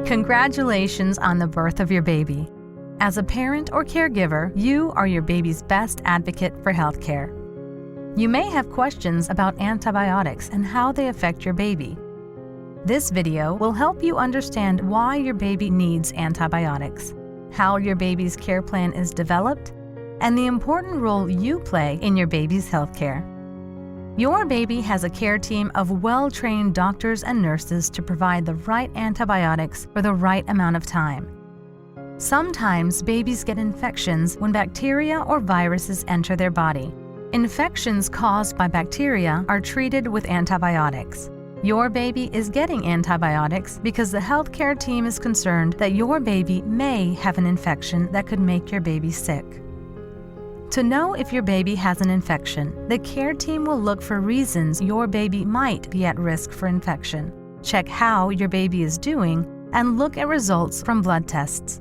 Congratulations on the birth of your baby. As a parent or caregiver, you are your baby's best advocate for healthcare. You may have questions about antibiotics and how they affect your baby. This video will help you understand why your baby needs antibiotics, how your baby's care plan is developed, and the important role you play in your baby's healthcare. Your baby has a care team of well-trained doctors and nurses to provide the right antibiotics for the right amount of time. Sometimes babies get infections when bacteria or viruses enter their body. Infections caused by bacteria are treated with antibiotics. Your baby is getting antibiotics because the healthcare team is concerned that your baby may have an infection that could make your baby sick. To know if your baby has an infection, the care team will look for reasons your baby might be at risk for infection, check how your baby is doing, and look at results from blood tests.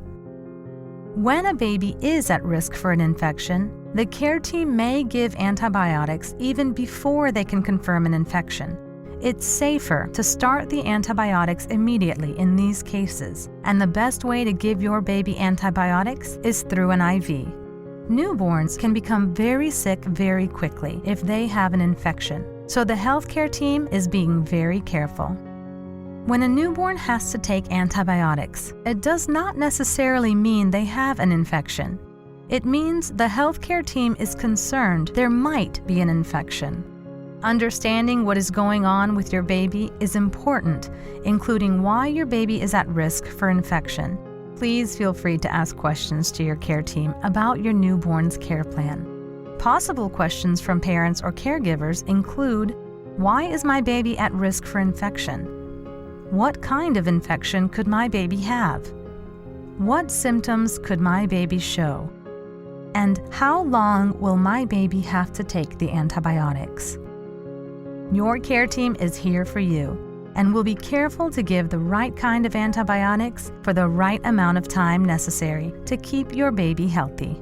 When a baby is at risk for an infection, the care team may give antibiotics even before they can confirm an infection. It's safer to start the antibiotics immediately in these cases, and the best way to give your baby antibiotics is through an IV. Newborns can become very sick very quickly if they have an infection, so the healthcare team is being very careful. When a newborn has to take antibiotics, it does not necessarily mean they have an infection. It means the healthcare team is concerned there might be an infection. Understanding what is going on with your baby is important, including why your baby is at risk for infection. Please feel free to ask questions to your care team about your newborn's care plan. Possible questions from parents or caregivers include: why is my baby at risk for infection? What kind of infection could my baby have? What symptoms could my baby show? And how long will my baby have to take the antibiotics? Your care team is here for you and will be careful to give the right kind of antibiotics for the right amount of time necessary to keep your baby healthy.